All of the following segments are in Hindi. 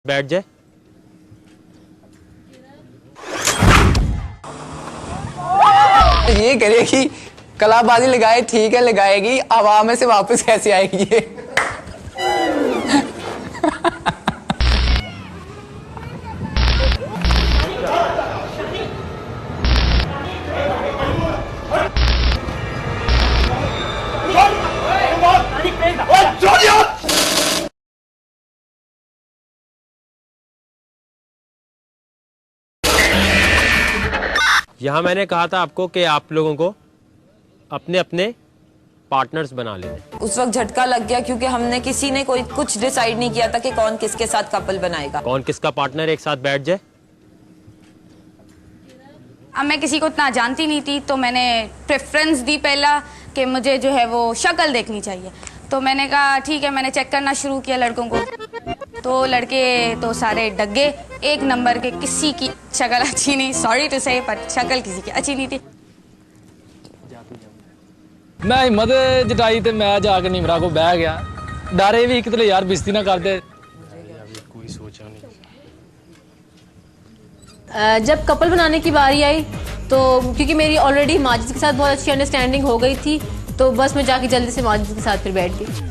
बैठ जाए। ये करेगी कलाबाजी लगाए, ठीक है लगाएगी, आवाम में से वापस कैसे आएगी ये? यहाँ मैंने कहा था आपको कि आप लोगों को अपने अपने पार्टनर्स बना लेने। उस वक्त झटका लग गया क्योंकि हमने किसी ने कोई कुछ डिसाइड नहीं किया था कि कौन किसके साथ कपल बनाएगा, कौन किसका पार्टनर एक साथ बैठ जाए। अब मैं किसी को इतना जानती नहीं थी तो मैंने प्रेफरेंस दी पहला कि मुझे जो है वो शक्ल देखनी चाहिए। तो मैंने कहा ठीक है, मैंने चेक करना शुरू किया लड़कों को। तो लड़के तो सारे डग्गे एक नंबर के, किसी की शक्ल अच्छी नहीं, सॉरी टू से, पर शक्ल किसी की अच्छी नहीं थी। मैं हिम्मत जटाई तो मैं जाके निमरा को बह गया। डरे भी कितने यार बिस्ती ना कर दे। कोई सोचा नहीं। जब कपल बनाने की बारी आई तो क्योंकि मेरी ऑलरेडी माजिद के साथ बहुत अच्छी अंडरस्टैंडिंग हो गई थी, तो बस मैं जाके जल्दी से माजिद के साथ फिर बैठ गई।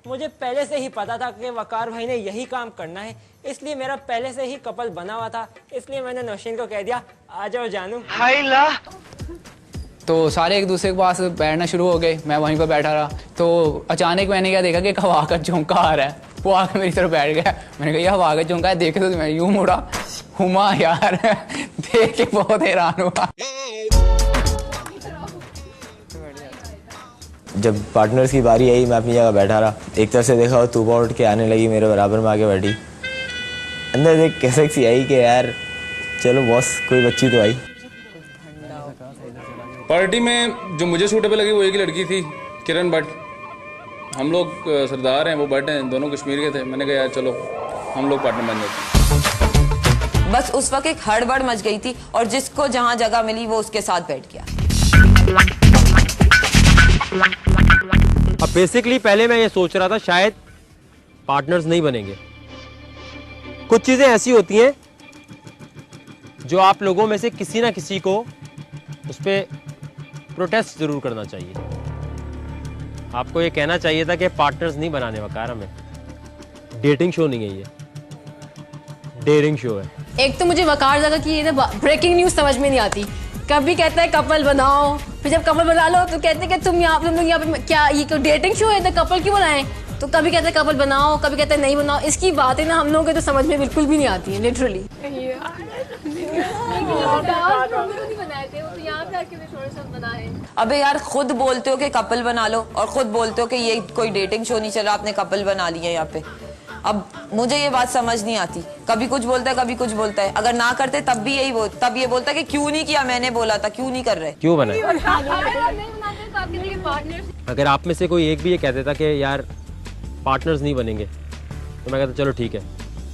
मुझे पहले से ही पता था कि वकार भाई ने यही काम करना है, इसलिए मेरा पहले से ही कपल बना हुआ था। इसलिए मैंने नौशीन को कह दिया आ जाओ जानू। तो सारे एक दूसरे के पास बैठना शुरू हो गए, मैं वहीं पर बैठा रहा। तो अचानक मैंने क्या देखा कि एक हवा का झोंका आ रहा है, वो आके मेरी तरफ बैठ गया। मैंने कहा ये हवा का झोंका है, देखे तो मैं यूं मुड़ा, हुमा यार देख के बहुत हैरान हुआ। जब पार्टनर्स की बारी आई मैं अपनी जगह बैठा रहा, एक तरफ से देखा वो तूबा उठ के आने लगी, मेरे बराबर में आके बैठी। अंदर देख कैसे सी आई कि यार चलो बॉस कोई बच्ची तो आई। पार्टी में जो मुझे सूटेबल लगी वो एक ही लड़की थी, किरण भट्ट। हम लोग सरदार हैं, वो भट्ट हैं, दोनों कश्मीर के थे। मैंने कहा यार चलो हम लोग पार्टनर बन जाते हैं। बस उस वक्त एक हड़बड़ मच गई थी और जिसको जहां जगह मिली वो उसके साथ बैठ गया। अब बेसिकली पहले मैं ये सोच रहा था शायद पार्टनर्स नहीं बनेंगे। कुछ चीजें ऐसी होती हैं जो आप लोगों में से किसी ना किसी को उस पर प्रोटेस्ट जरूर करना चाहिए। आपको ये कहना चाहिए था कि पार्टनर्स नहीं बनाने वकार हमें। डेटिंग शो नहीं है ये, डेयरिंग शो है। एक तो मुझे वकार जगह की ये ना ब्रेकिंग न्यूज समझ में नहीं आती। कभी कहता है कपल बनाओ, फिर जब कपल बना लो तो कहते हैं कि तुम लोग यहाँ पे क्या ये कोई डेटिंग शो है तो कपल क्यों बनाएं। तो कभी कहते हैं कपल बनाओ, कभी कहते हैं नहीं बनाओ। इसकी बातें ना हम लोगों के तो समझ में बिल्कुल भी नहीं आती है लिटरली। अबे यार खुद बोलते हो कि कपल बना लो और खुद बोलते हो कि ये कोई डेटिंग शो नहीं चल रहा, आपने कपल बना लिया यहाँ पे। अब मुझे ये बात समझ नहीं आती, कभी कुछ बोलता है कभी कुछ बोलता है। अगर ना करते तब भी यही तब ये बोलता है कि क्यों नहीं किया, मैंने बोला था, क्यों नहीं कर रहे, क्यों बनाए। अगर आप में से कोई एक भी ये कह देता कि यार पार्टनर्स नहीं बनेंगे तो मैं कहता चलो ठीक है,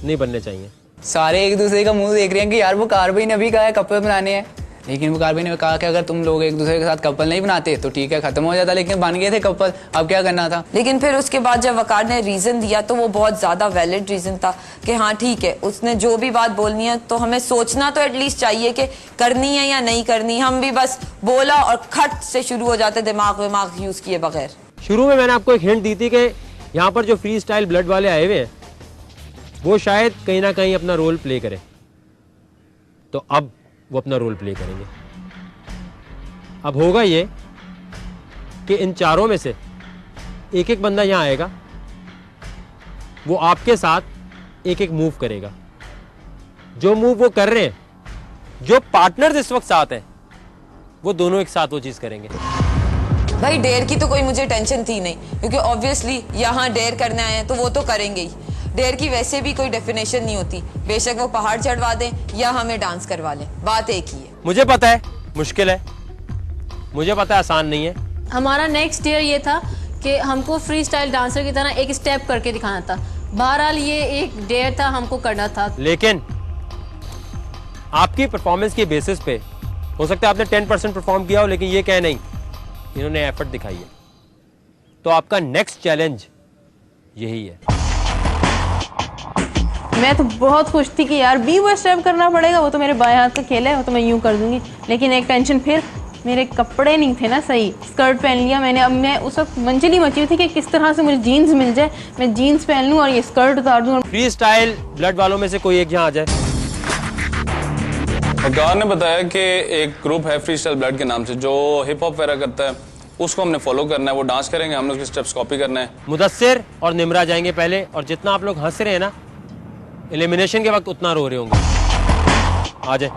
नहीं बनने चाहिए। सारे एक दूसरे का मुंह देख रहे हैं कि यार वो कार भाई ने भी कहा है कपल बनाने हैं, लेकिन वो कार भाई ने कहा कि अगर तुम लोग एक दूसरे के साथ कपल नहीं बनाते तो ठीक है खत्म हो जाता, लेकिन बन गए थे कपल, अब क्या करना था। लेकिन फिर उसके बाद जब वकार ने रीजन दिया तो वो बहुत ज्यादा वैलिड रीजन था कि हाँ ठीक है, उसने जो भी बात बोलनी है तो हमें सोचना तो एटलीस्ट चाहिए कि करनी है या नहीं करनी। हम भी बस बोला और खट से शुरू हो जाते दिमाग यूज किए बगैर। शुरू में मैंने आपको एक हिंट दी थी कि यहाँ पर जो फ्री स्टाइल ब्लड वाले आए हुए हैं वो शायद कहीं ना कहीं अपना रोल प्ले करें, तो अब वो अपना रोल प्ले करेंगे। अब होगा ये कि इन चारों में से एक एक बंदा यहां आएगा, वो आपके साथ एक एक मूव करेगा। जो मूव वो कर रहे हैं, जो पार्टनर्स इस वक्त साथ हैं, वो दोनों एक साथ वो चीज करेंगे। भाई डेयर की तो कोई मुझे टेंशन थी नहीं, क्योंकि ऑब्वियसली यहाँ डेयर करने आए हैं तो वो तो करेंगे ही। डेयर की वैसे भी कोई डेफिनेशन नहीं होती, बेशक वो पहाड़ चढ़वा दें या हमें डांस करवा लें, बात एक ही है। मुझे पता है मुश्किल है, मुझे पता है आसान नहीं है। हमारा नेक्स्ट डेयर ये था कि हमको फ्री स्टाइल डांसर की तरह एक स्टेप करके दिखाना था। बहरहाल ये एक डेयर था, हमको करना था। लेकिन आपकी परफॉर्मेंस के बेसिस पे हो सकता है आपने 10% परफॉर्म किया हो, लेकिन ये कह नहीं इन्होंने एफर्ट दिखाई है। तो आपका नेक्स्ट चैलेंज यही है। मैं तो बहुत खुश थी कि यार बी वो स्टेप करना पड़ेगा, वो तो मेरे बाएं हाथ का खेल है, वो तो मैं यूं कर दूंगी। लेकिन एक टेंशन फिर, मेरे कपड़े नहीं थे ना सही, स्कर्ट पहन लिया मैंने। अब मैं उस वक्त मंचली मची हुई थी कि किस तरह से मुझे जीन्स मिल जाए, मैं जीन्स पहन लूँ और ये स्कर्ट उतार दूँ। फ्री स्टाइल ब्लड वालों में से कोई एक यहाँ आ जाए। वकार ने बताया कि एक ग्रुप है फ्री स्टाइल ब्लड के नाम से जो हिप हॉप वगैरह करता है, उसको हमने फॉलो करना है, वो डांस करेंगे, हमने उसके स्टेप्स कॉपी करना है। मुदस्सिर और निमरा जाएंगे पहले, और जितना आप लोग हंस रहे हैं ना एलिमिनेशन के वक्त उतना रो रहे होंगे। आ जाए।